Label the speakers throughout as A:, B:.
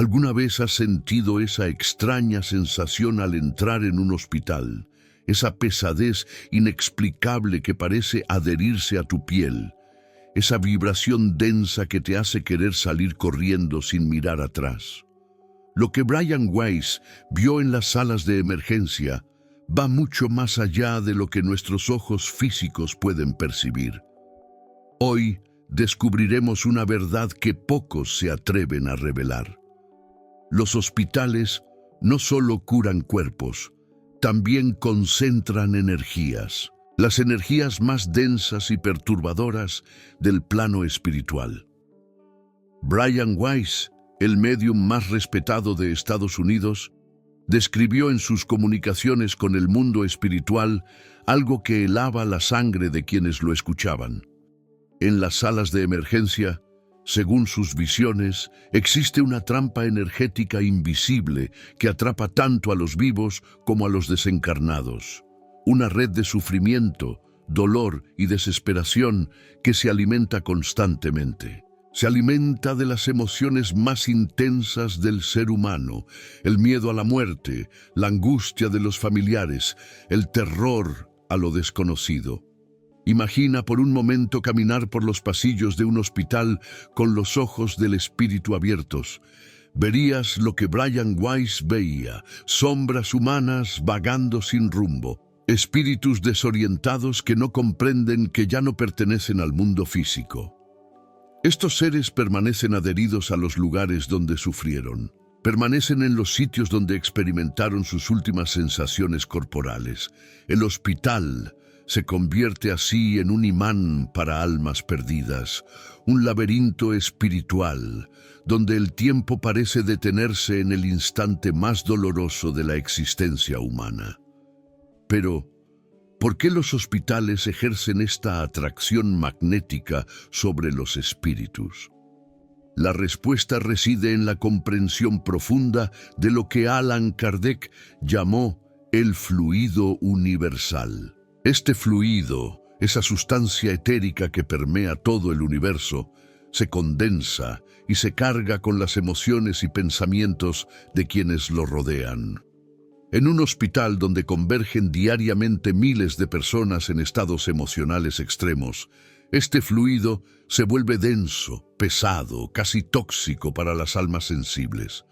A: ¿Alguna vez has sentido esa extraña sensación al entrar en un hospital? Esa pesadez inexplicable que parece adherirse a tu piel. Esa vibración densa que te hace querer salir corriendo sin mirar atrás. Lo que Brian Weiss vio en las salas de emergencia va mucho más allá de lo que nuestros ojos físicos pueden percibir. Hoy descubriremos una verdad que pocos se atreven a revelar. Los hospitales no solo curan cuerpos, también concentran energías, las energías más densas y perturbadoras del plano espiritual. Brian Weiss, el médium más respetado de Estados Unidos, describió en sus comunicaciones con el mundo espiritual algo que helaba la sangre de quienes lo escuchaban. En las salas de emergencia, según sus visiones, existe una trampa energética invisible que atrapa tanto a los vivos como a los desencarnados. Una red de sufrimiento, dolor y desesperación que se alimenta constantemente. Se alimenta de las emociones más intensas del ser humano, el miedo a la muerte, la angustia de los familiares, el terror a lo desconocido. Imagina por un momento caminar por los pasillos de un hospital con los ojos del espíritu abiertos. Verías lo que Brian Weiss veía, sombras humanas vagando sin rumbo, espíritus desorientados que no comprenden que ya no pertenecen al mundo físico. Estos seres permanecen adheridos a los lugares donde sufrieron, permanecen en los sitios donde experimentaron sus últimas sensaciones corporales. El hospital se convierte así en un imán para almas perdidas, un laberinto espiritual, donde el tiempo parece detenerse en el instante más doloroso de la existencia humana. Pero, ¿por qué los hospitales ejercen esta atracción magnética sobre los espíritus? La respuesta reside en la comprensión profunda de lo que Allan Kardec llamó el fluido universal. Este fluido, esa sustancia etérica que permea todo el universo, se condensa y se carga con las emociones y pensamientos de quienes lo rodean. En un hospital donde convergen diariamente miles de personas en estados emocionales extremos, este fluido se vuelve denso, pesado, casi tóxico para las almas sensibles.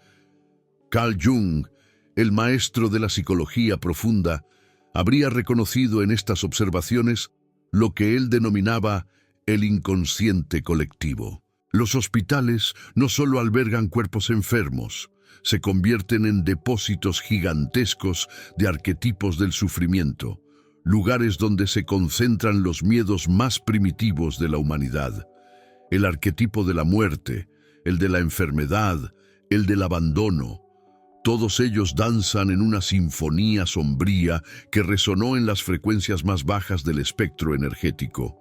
A: Carl Jung, el maestro de la psicología profunda, habría reconocido en estas observaciones lo que él denominaba el inconsciente colectivo. Los hospitales no solo albergan cuerpos enfermos, se convierten en depósitos gigantescos de arquetipos del sufrimiento, lugares donde se concentran los miedos más primitivos de la humanidad. El arquetipo de la muerte, el de la enfermedad, el del abandono. Todos ellos danzan en una sinfonía sombría que resonó en las frecuencias más bajas del espectro energético.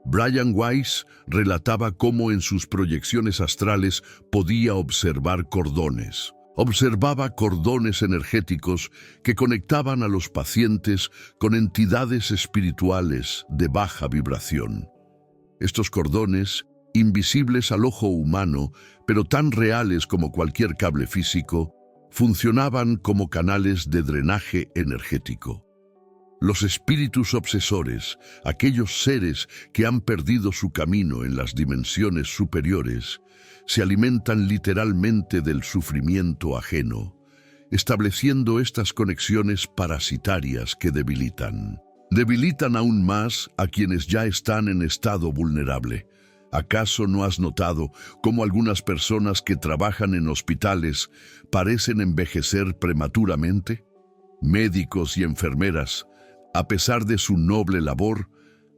A: Brian Weiss relataba cómo en sus proyecciones astrales podía observar cordones. Observaba cordones energéticos que conectaban a los pacientes con entidades espirituales de baja vibración. Estos cordones, invisibles al ojo humano, pero tan reales como cualquier cable físico, funcionaban como canales de drenaje energético. Los espíritus obsesores, aquellos seres que han perdido su camino en las dimensiones superiores, se alimentan literalmente del sufrimiento ajeno, estableciendo estas conexiones parasitarias que debilitan. Debilitan aún más a quienes ya están en estado vulnerable. ¿Acaso no has notado cómo algunas personas que trabajan en hospitales parecen envejecer prematuramente? Médicos y enfermeras, a pesar de su noble labor,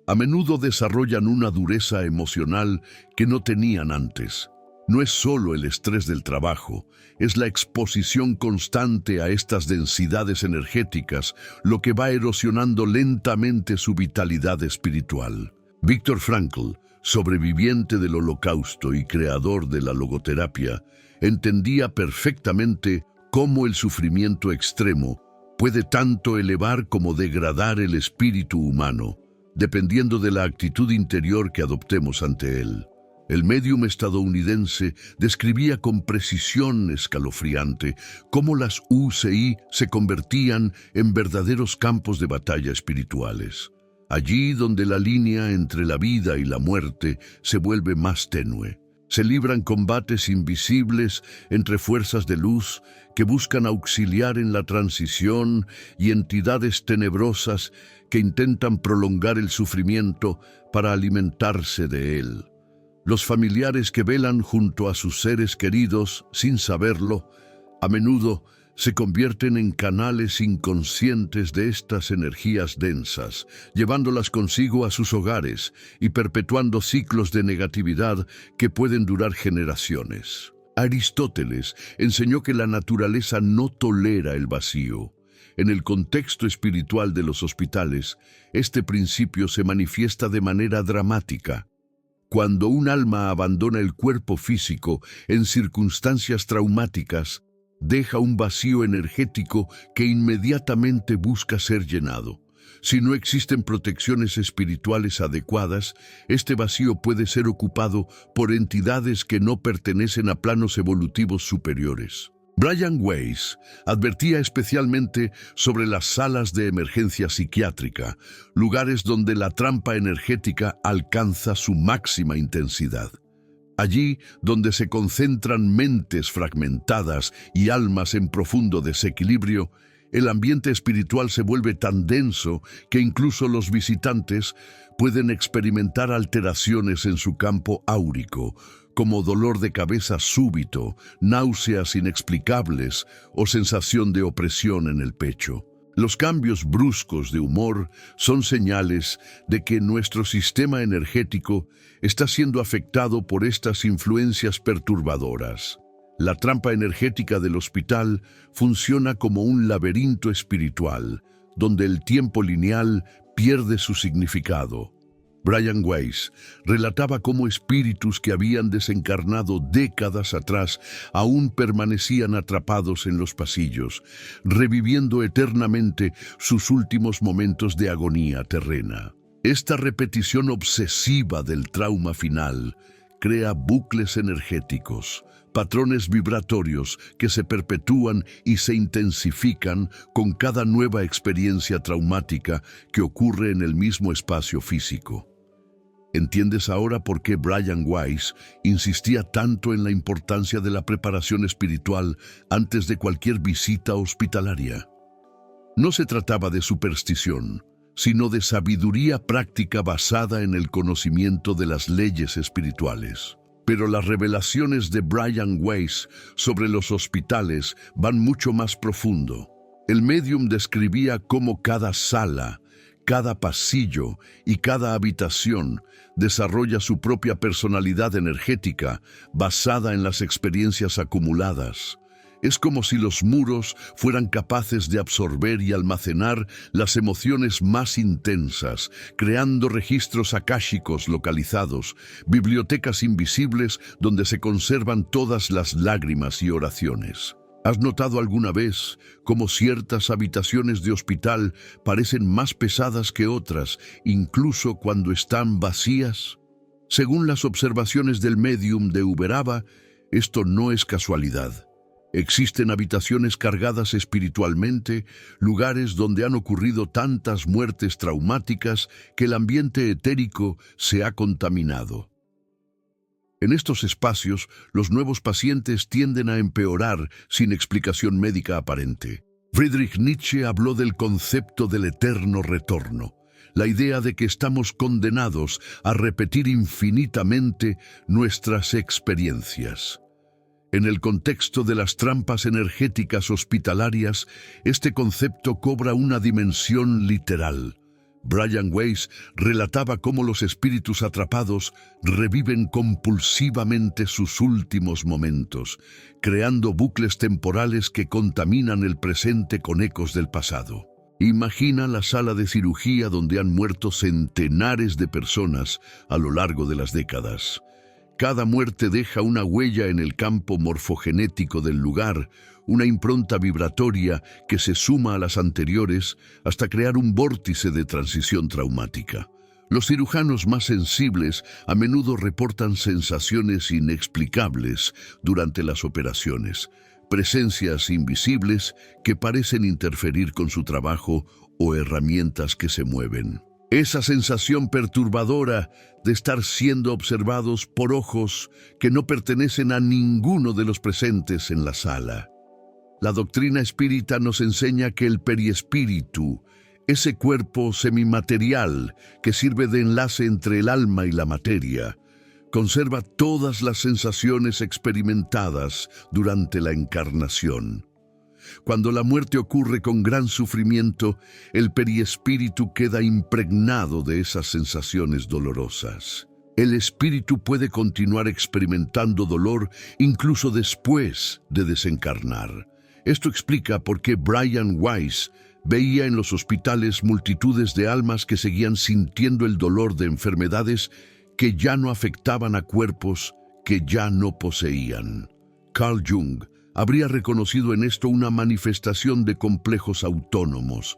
A: a menudo desarrollan una dureza emocional que no tenían antes. No es solo el estrés del trabajo, es la exposición constante a estas densidades energéticas lo que va erosionando lentamente su vitalidad espiritual. Viktor Frankl, sobreviviente del Holocausto y creador de la logoterapia, entendía perfectamente cómo el sufrimiento extremo puede tanto elevar como degradar el espíritu humano, dependiendo de la actitud interior que adoptemos ante él. El médium estadounidense describía con precisión escalofriante cómo las UCI se convertían en verdaderos campos de batalla espirituales, allí donde la línea entre la vida y la muerte se vuelve más tenue. Se libran combates invisibles entre fuerzas de luz que buscan auxiliar en la transición y entidades tenebrosas que intentan prolongar el sufrimiento para alimentarse de él. Los familiares que velan junto a sus seres queridos sin saberlo, a menudo se convierten en canales inconscientes de estas energías densas, llevándolas consigo a sus hogares y perpetuando ciclos de negatividad que pueden durar generaciones. Aristóteles enseñó que la naturaleza no tolera el vacío. En el contexto espiritual de los hospitales, este principio se manifiesta de manera dramática. Cuando un alma abandona el cuerpo físico en circunstancias traumáticas, deja un vacío energético que inmediatamente busca ser llenado. Si no existen protecciones espirituales adecuadas, este vacío puede ser ocupado por entidades que no pertenecen a planos evolutivos superiores. Brian Weiss advertía especialmente sobre las salas de emergencia psiquiátrica, lugares donde la trampa energética alcanza su máxima intensidad. Allí donde se concentran mentes fragmentadas y almas en profundo desequilibrio, el ambiente espiritual se vuelve tan denso que incluso los visitantes pueden experimentar alteraciones en su campo áurico, como dolor de cabeza súbito, náuseas inexplicables o sensación de opresión en el pecho. Los cambios bruscos de humor son señales de que nuestro sistema energético está siendo afectado por estas influencias perturbadoras. La trampa energética del hospital funciona como un laberinto espiritual, donde el tiempo lineal pierde su significado. Brian Weiss relataba cómo espíritus que habían desencarnado décadas atrás aún permanecían atrapados en los pasillos, reviviendo eternamente sus últimos momentos de agonía terrena. Esta repetición obsesiva del trauma final crea bucles energéticos, patrones vibratorios que se perpetúan y se intensifican con cada nueva experiencia traumática que ocurre en el mismo espacio físico. ¿Entiendes ahora por qué Brian Weiss insistía tanto en la importancia de la preparación espiritual antes de cualquier visita hospitalaria? No se trataba de superstición, sino de sabiduría práctica basada en el conocimiento de las leyes espirituales. Pero las revelaciones de Brian Weiss sobre los hospitales van mucho más profundo. El médium describía cómo cada sala, cada pasillo y cada habitación desarrolla su propia personalidad energética basada en las experiencias acumuladas. Es como si los muros fueran capaces de absorber y almacenar las emociones más intensas, creando registros akáshicos localizados, bibliotecas invisibles donde se conservan todas las lágrimas y oraciones. ¿Has notado alguna vez cómo ciertas habitaciones de hospital parecen más pesadas que otras, incluso cuando están vacías? Según las observaciones del médium de Uberaba, esto no es casualidad. Existen habitaciones cargadas espiritualmente, lugares donde han ocurrido tantas muertes traumáticas que el ambiente etérico se ha contaminado. En estos espacios, los nuevos pacientes tienden a empeorar sin explicación médica aparente. Friedrich Nietzsche habló del concepto del eterno retorno, la idea de que estamos condenados a repetir infinitamente nuestras experiencias. En el contexto de las trampas energéticas hospitalarias, este concepto cobra una dimensión literal. Brian Weiss relataba cómo los espíritus atrapados reviven compulsivamente sus últimos momentos, creando bucles temporales que contaminan el presente con ecos del pasado. Imagina la sala de cirugía donde han muerto centenares de personas a lo largo de las décadas. Cada muerte deja una huella en el campo morfogenético del lugar, una impronta vibratoria que se suma a las anteriores hasta crear un vórtice de transición traumática. Los cirujanos más sensibles a menudo reportan sensaciones inexplicables durante las operaciones, presencias invisibles que parecen interferir con su trabajo o herramientas que se mueven. Esa sensación perturbadora de estar siendo observados por ojos que no pertenecen a ninguno de los presentes en la sala. La doctrina espírita nos enseña que el periespíritu, ese cuerpo semimaterial que sirve de enlace entre el alma y la materia, conserva todas las sensaciones experimentadas durante la encarnación. Cuando la muerte ocurre con gran sufrimiento, el periespíritu queda impregnado de esas sensaciones dolorosas. El espíritu puede continuar experimentando dolor incluso después de desencarnar. Esto explica por qué Brian Weiss veía en los hospitales multitudes de almas que seguían sintiendo el dolor de enfermedades que ya no afectaban a cuerpos que ya no poseían. Carl Jung habría reconocido en esto una manifestación de complejos autónomos,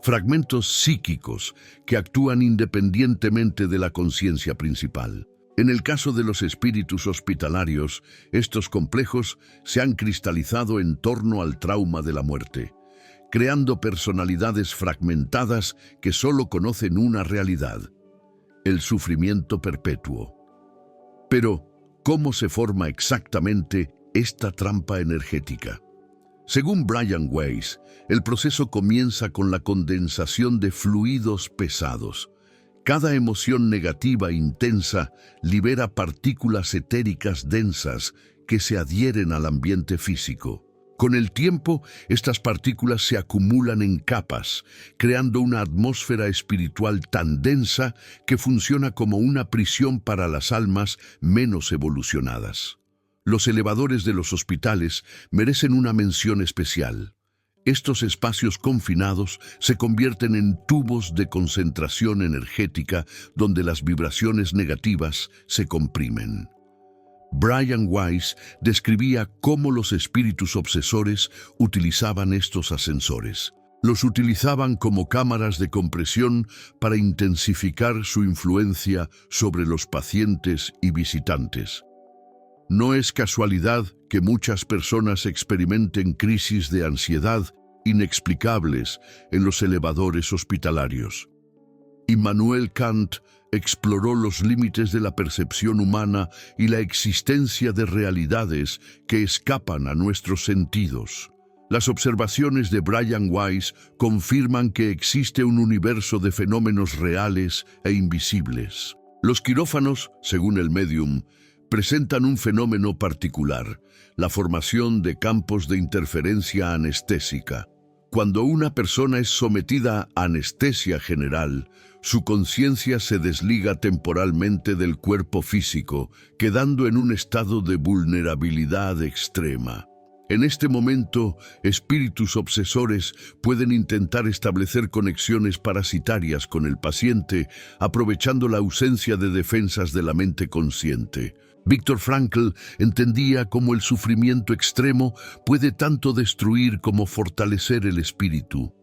A: fragmentos psíquicos que actúan independientemente de la conciencia principal. En el caso de los espíritus hospitalarios, estos complejos se han cristalizado en torno al trauma de la muerte, creando personalidades fragmentadas que solo conocen una realidad: el sufrimiento perpetuo. Pero, ¿cómo se forma exactamente esta trampa energética? Según Brian Weiss, el proceso comienza con la condensación de fluidos pesados. Cada emoción negativa intensa libera partículas etéricas densas que se adhieren al ambiente físico. Con el tiempo, estas partículas se acumulan en capas, creando una atmósfera espiritual tan densa que funciona como una prisión para las almas menos evolucionadas. Los elevadores de los hospitales merecen una mención especial. Estos espacios confinados se convierten en tubos de concentración energética donde las vibraciones negativas se comprimen. Brian Weiss describía cómo los espíritus obsesores utilizaban estos ascensores. Los utilizaban como cámaras de compresión para intensificar su influencia sobre los pacientes y visitantes. No es casualidad que muchas personas experimenten crisis de ansiedad inexplicables en los elevadores hospitalarios. Immanuel Kant exploró los límites de la percepción humana y la existencia de realidades que escapan a nuestros sentidos. Las observaciones de Brian Weiss confirman que existe un universo de fenómenos reales e invisibles. Los quirófanos, según el médium, presentan un fenómeno particular: la formación de campos de interferencia anestésica. Cuando una persona es sometida a anestesia general, su conciencia se desliga temporalmente del cuerpo físico, quedando en un estado de vulnerabilidad extrema. En este momento, espíritus obsesores pueden intentar establecer conexiones parasitarias con el paciente, aprovechando la ausencia de defensas de la mente consciente. Viktor Frankl entendía cómo el sufrimiento extremo puede tanto destruir como fortalecer el espíritu.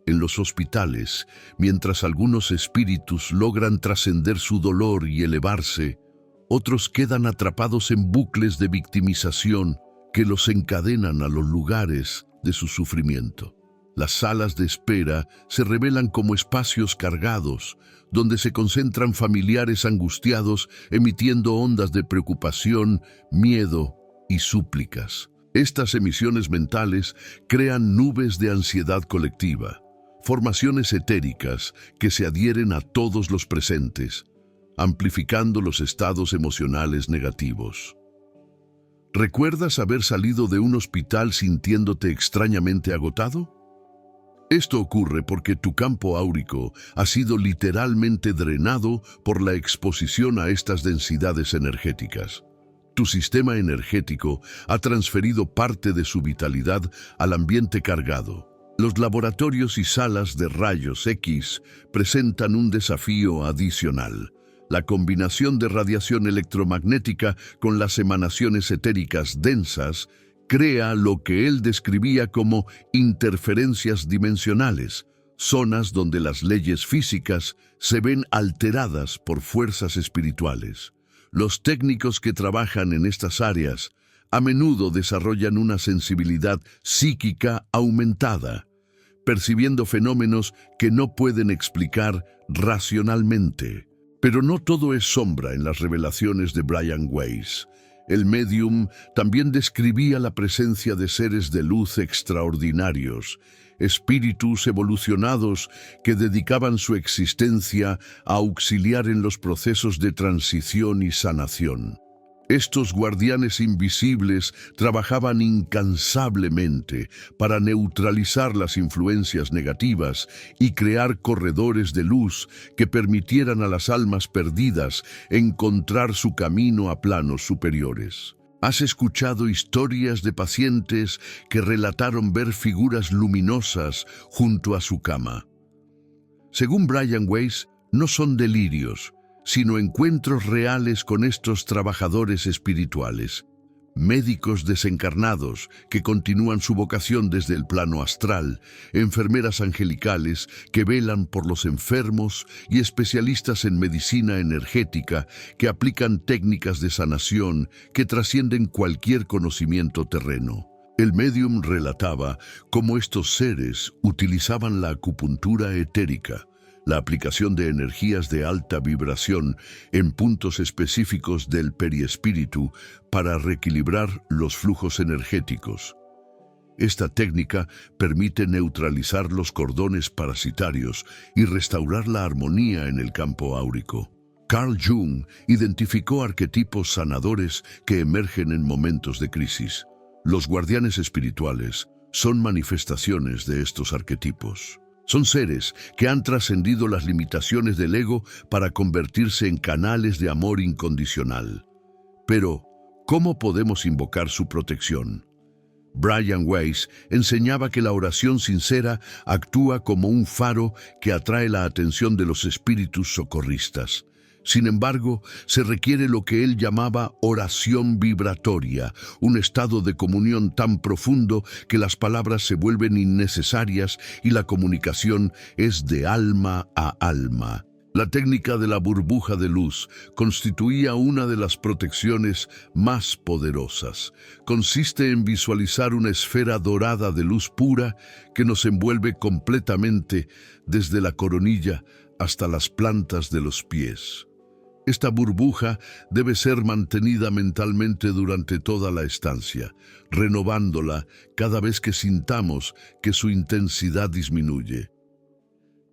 A: En los hospitales, mientras algunos espíritus logran trascender su dolor y elevarse, otros quedan atrapados en bucles de victimización que los encadenan a los lugares de su sufrimiento. Las salas de espera se revelan como espacios cargados, donde se concentran familiares angustiados emitiendo ondas de preocupación, miedo y súplicas. Estas emisiones mentales crean nubes de ansiedad colectiva, formaciones etéricas que se adhieren a todos los presentes, amplificando los estados emocionales negativos. ¿Recuerdas haber salido de un hospital sintiéndote extrañamente agotado? Esto ocurre porque tu campo áurico ha sido literalmente drenado por la exposición a estas densidades energéticas. Tu sistema energético ha transferido parte de su vitalidad al ambiente cargado. Los laboratorios y salas de rayos X presentan un desafío adicional: la combinación de radiación electromagnética con las emanaciones etéricas densas crea lo que él describía como interferencias dimensionales, zonas donde las leyes físicas se ven alteradas por fuerzas espirituales. Los técnicos que trabajan en estas áreas a menudo desarrollan una sensibilidad psíquica aumentada, percibiendo fenómenos que no pueden explicar racionalmente. Pero no todo es sombra en las revelaciones de Brian Weiss. El médium también describía la presencia de seres de luz extraordinarios, espíritus evolucionados que dedicaban su existencia a auxiliar en los procesos de transición y sanación. Estos guardianes invisibles trabajaban incansablemente para neutralizar las influencias negativas y crear corredores de luz que permitieran a las almas perdidas encontrar su camino a planos superiores. ¿Has escuchado historias de pacientes que relataron ver figuras luminosas junto a su cama? Según Brian Weiss, no son delirios, sino encuentros reales con estos trabajadores espirituales, médicos desencarnados que continúan su vocación desde el plano astral, enfermeras angelicales que velan por los enfermos y especialistas en medicina energética que aplican técnicas de sanación que trascienden cualquier conocimiento terreno. El médium relataba cómo estos seres utilizaban la acupuntura etérica, la aplicación de energías de alta vibración en puntos específicos del periespíritu para reequilibrar los flujos energéticos. Esta técnica permite neutralizar los cordones parasitarios y restaurar la armonía en el campo áurico. Carl Jung identificó arquetipos sanadores que emergen en momentos de crisis. Los guardianes espirituales son manifestaciones de estos arquetipos. Son seres que han trascendido las limitaciones del ego para convertirse en canales de amor incondicional. Pero, ¿cómo podemos invocar su protección? Brian Weiss enseñaba que la oración sincera actúa como un faro que atrae la atención de los espíritus socorristas. Sin embargo, se requiere lo que él llamaba oración vibratoria, un estado de comunión tan profundo que las palabras se vuelven innecesarias y la comunicación es de alma a alma. La técnica de la burbuja de luz constituía una de las protecciones más poderosas. Consiste en visualizar una esfera dorada de luz pura que nos envuelve completamente desde la coronilla hasta las plantas de los pies. Esta burbuja debe ser mantenida mentalmente durante toda la estancia, renovándola cada vez que sintamos que su intensidad disminuye.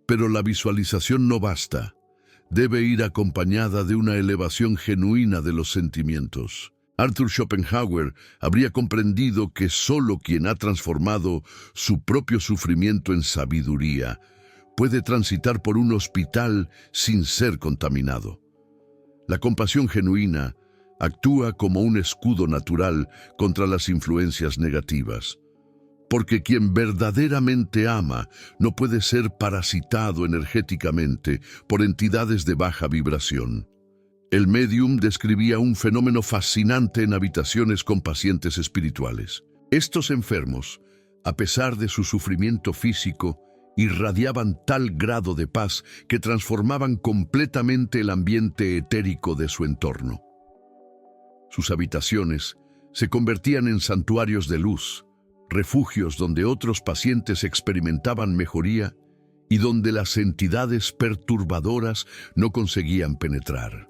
A: Pero la visualización no basta. Debe ir acompañada de una elevación genuina de los sentimientos. Arthur Schopenhauer habría comprendido que solo quien ha transformado su propio sufrimiento en sabiduría puede transitar por un hospital sin ser contaminado. La compasión genuina actúa como un escudo natural contra las influencias negativas, porque quien verdaderamente ama no puede ser parasitado energéticamente por entidades de baja vibración. El médium describía un fenómeno fascinante en habitaciones con pacientes espirituales. Estos enfermos, a pesar de su sufrimiento físico, irradiaban tal grado de paz que transformaban completamente el ambiente etérico de su entorno. Sus habitaciones se convertían en santuarios de luz, refugios donde otros pacientes experimentaban mejoría y donde las entidades perturbadoras no conseguían penetrar.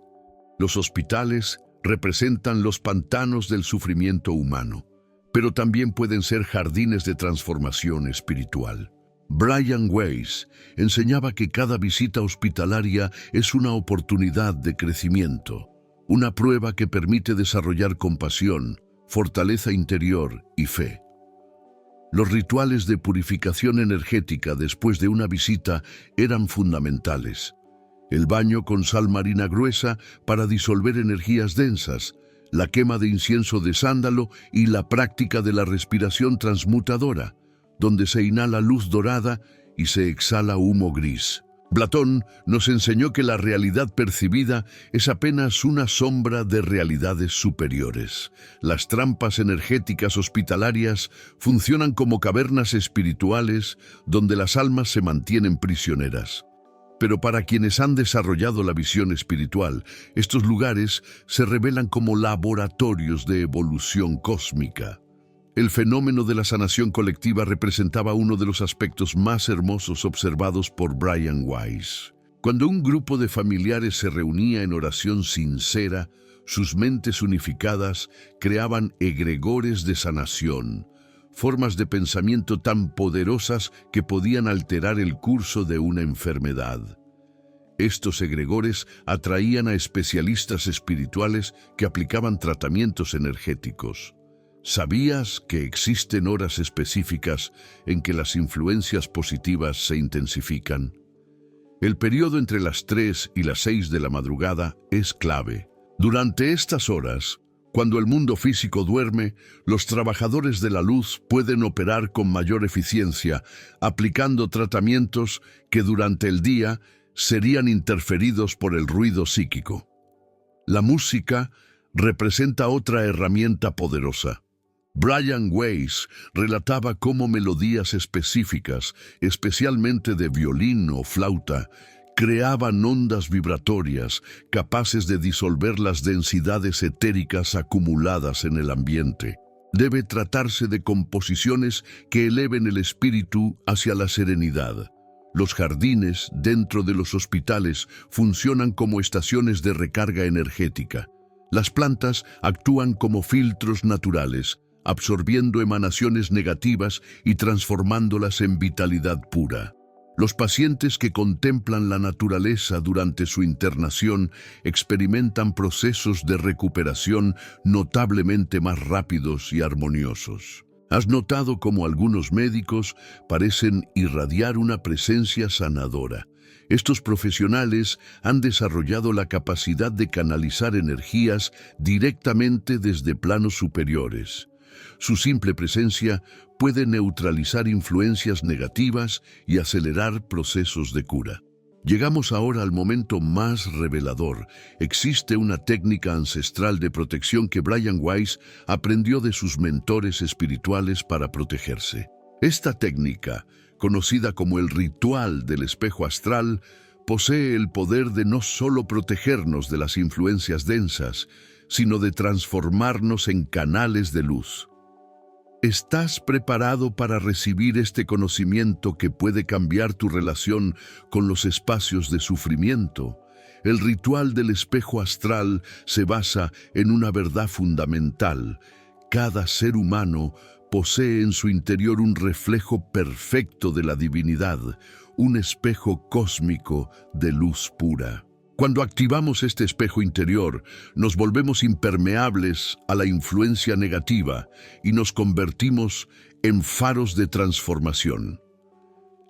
A: Los hospitales representan los pantanos del sufrimiento humano, pero también pueden ser jardines de transformación espiritual. Brian Weiss enseñaba que cada visita hospitalaria es una oportunidad de crecimiento, una prueba que permite desarrollar compasión, fortaleza interior y fe. Los rituales de purificación energética después de una visita eran fundamentales. El baño con sal marina gruesa para disolver energías densas, la quema de incienso de sándalo y la práctica de la respiración transmutadora, donde se inhala luz dorada y se exhala humo gris. Platón nos enseñó que la realidad percibida es apenas una sombra de realidades superiores. Las trampas energéticas hospitalarias funcionan como cavernas espirituales donde las almas se mantienen prisioneras. Pero para quienes han desarrollado la visión espiritual, estos lugares se revelan como laboratorios de evolución cósmica. El fenómeno de la sanación colectiva representaba uno de los aspectos más hermosos observados por Brian Weiss. Cuando un grupo de familiares se reunía en oración sincera, sus mentes unificadas creaban egregores de sanación, formas de pensamiento tan poderosas que podían alterar el curso de una enfermedad. Estos egregores atraían a especialistas espirituales que aplicaban tratamientos energéticos. ¿Sabías que existen horas específicas en que las influencias positivas se intensifican? El periodo entre las 3 y las 6 de la madrugada es clave. Durante estas horas, cuando el mundo físico duerme, los trabajadores de la luz pueden operar con mayor eficiencia, aplicando tratamientos que durante el día serían interferidos por el ruido psíquico. La música representa otra herramienta poderosa. Brian Weiss relataba cómo melodías específicas, especialmente de violín o flauta, creaban ondas vibratorias capaces de disolver las densidades etéricas acumuladas en el ambiente. Debe tratarse de composiciones que eleven el espíritu hacia la serenidad. Los jardines dentro de los hospitales funcionan como estaciones de recarga energética. Las plantas actúan como filtros naturales, absorbiendo emanaciones negativas y transformándolas en vitalidad pura. Los pacientes que contemplan la naturaleza durante su internación experimentan procesos de recuperación notablemente más rápidos y armoniosos. ¿Has notado cómo algunos médicos parecen irradiar una presencia sanadora? Estos profesionales han desarrollado la capacidad de canalizar energías directamente desde planos superiores. Su simple presencia puede neutralizar influencias negativas y acelerar procesos de cura. Llegamos ahora al momento más revelador. Existe una técnica ancestral de protección que Brian Weiss aprendió de sus mentores espirituales para protegerse. Esta técnica, conocida como el ritual del espejo astral, posee el poder de no solo protegernos de las influencias densas, sino de transformarnos en canales de luz. ¿Estás preparado para recibir este conocimiento que puede cambiar tu relación con los espacios de sufrimiento? El ritual del espejo astral se basa en una verdad fundamental. Cada ser humano posee en su interior un reflejo perfecto de la divinidad, un espejo cósmico de luz pura. Cuando activamos este espejo interior, nos volvemos impermeables a la influencia negativa y nos convertimos en faros de transformación.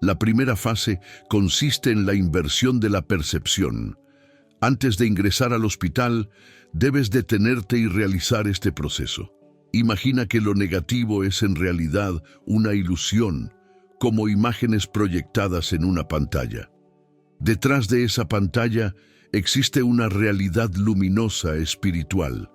A: La primera fase consiste en la inversión de la percepción. Antes de ingresar al hospital, debes detenerte y realizar este proceso. Imagina que lo negativo es en realidad una ilusión, como imágenes proyectadas en una pantalla. Detrás de esa pantalla existe una realidad luminosa espiritual.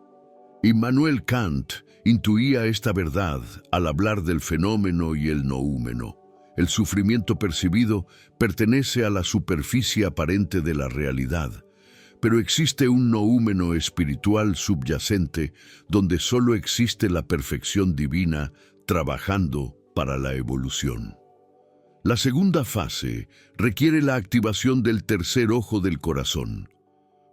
A: Immanuel Kant intuía esta verdad al hablar del fenómeno y el noúmeno. El sufrimiento percibido pertenece a la superficie aparente de la realidad, pero existe un noúmeno espiritual subyacente donde solo existe la perfección divina trabajando para la evolución. La segunda fase requiere la activación del tercer ojo del corazón.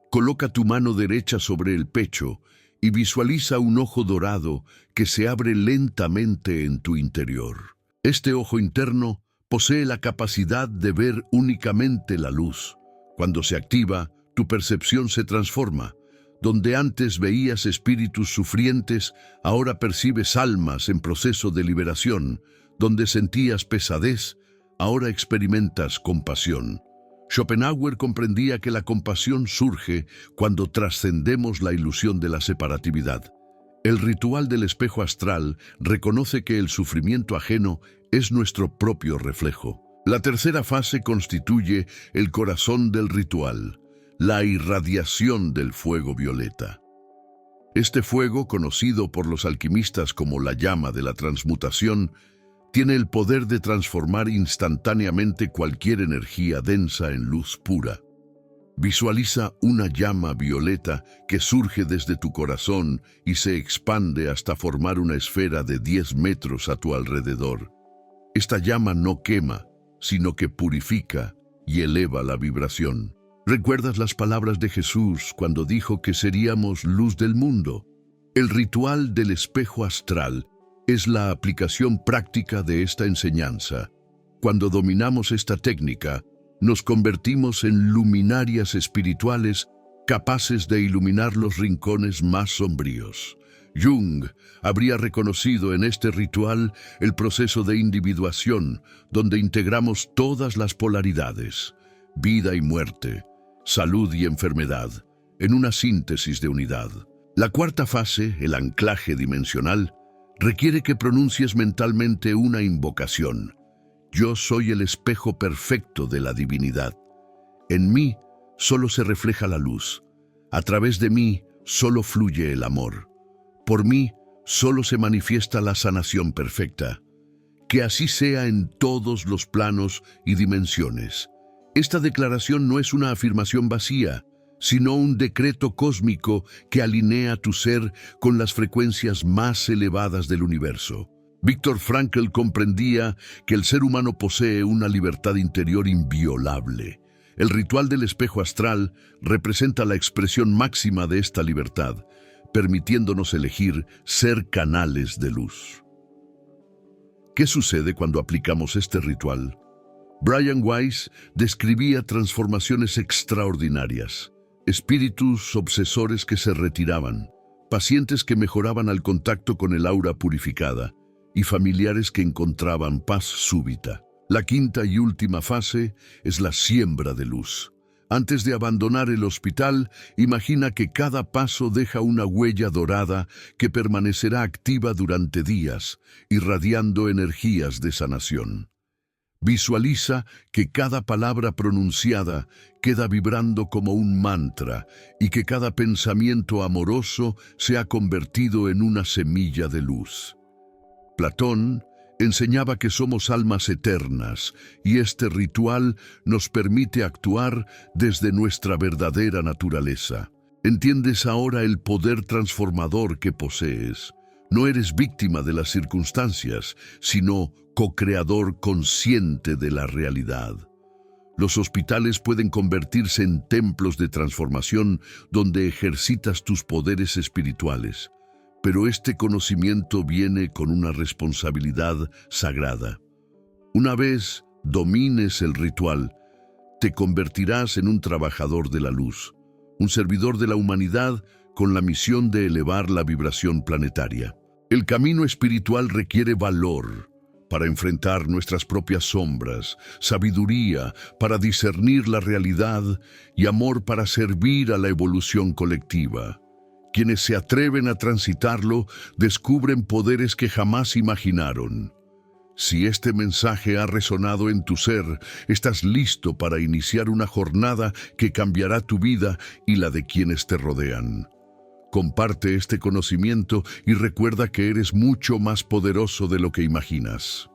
A: Coloca tu mano derecha sobre el pecho y visualiza un ojo dorado que se abre lentamente en tu interior. Este ojo interno posee la capacidad de ver únicamente la luz. Cuando se activa, tu percepción se transforma. Donde antes veías espíritus sufrientes, ahora percibes almas en proceso de liberación. Donde sentías pesadez, ahora experimentas compasión. Schopenhauer comprendía que la compasión surge cuando trascendemos la ilusión de la separatividad. El ritual del espejo astral reconoce que el sufrimiento ajeno es nuestro propio reflejo. La tercera fase constituye el corazón del ritual, la irradiación del fuego violeta. Este fuego, conocido por los alquimistas como la llama de la transmutación, tiene el poder de transformar instantáneamente cualquier energía densa en luz pura. Visualiza una llama violeta que surge desde tu corazón y se expande hasta formar una esfera de 10 metros a tu alrededor. Esta llama no quema, sino que purifica y eleva la vibración. ¿Recuerdas las palabras de Jesús cuando dijo que seríamos luz del mundo? El ritual del espejo astral es la aplicación práctica de esta enseñanza. Cuando dominamos esta técnica, nos convertimos en luminarias espirituales capaces de iluminar los rincones más sombríos. Jung habría reconocido en este ritual el proceso de individuación, donde integramos todas las polaridades, vida y muerte, salud y enfermedad, en una síntesis de unidad. La cuarta fase, el anclaje dimensional, requiere que pronuncies mentalmente una invocación. Yo soy el espejo perfecto de la divinidad. En mí solo se refleja la luz. A través de mí solo fluye el amor. Por mí solo se manifiesta la sanación perfecta. Que así sea en todos los planos y dimensiones. Esta declaración no es una afirmación vacía, sino un decreto cósmico que alinea tu ser con las frecuencias más elevadas del universo. Viktor Frankl comprendía que el ser humano posee una libertad interior inviolable. El ritual del espejo astral representa la expresión máxima de esta libertad, permitiéndonos elegir ser canales de luz. ¿Qué sucede cuando aplicamos este ritual? Brian Weiss describía transformaciones extraordinarias, espíritus obsesores que se retiraban, pacientes que mejoraban al contacto con el aura purificada y familiares que encontraban paz súbita. La quinta y última fase es la siembra de luz. Antes de abandonar el hospital, imagina que cada paso deja una huella dorada que permanecerá activa durante días, irradiando energías de sanación. Visualiza que cada palabra pronunciada queda vibrando como un mantra y que cada pensamiento amoroso se ha convertido en una semilla de luz. Platón enseñaba que somos almas eternas y este ritual nos permite actuar desde nuestra verdadera naturaleza. ¿Entiendes ahora el poder transformador que posees? No eres víctima de las circunstancias, sino co-creador consciente de la realidad. Los hospitales pueden convertirse en templos de transformación donde ejercitas tus poderes espirituales. Pero este conocimiento viene con una responsabilidad sagrada. Una vez domines el ritual, te convertirás en un trabajador de la luz, un servidor de la humanidad con la misión de elevar la vibración planetaria. El camino espiritual requiere valor para enfrentar nuestras propias sombras, sabiduría para discernir la realidad y amor para servir a la evolución colectiva. Quienes se atreven a transitarlo descubren poderes que jamás imaginaron. Si este mensaje ha resonado en tu ser, estás listo para iniciar una jornada que cambiará tu vida y la de quienes te rodean. Comparte este conocimiento y recuerda que eres mucho más poderoso de lo que imaginas.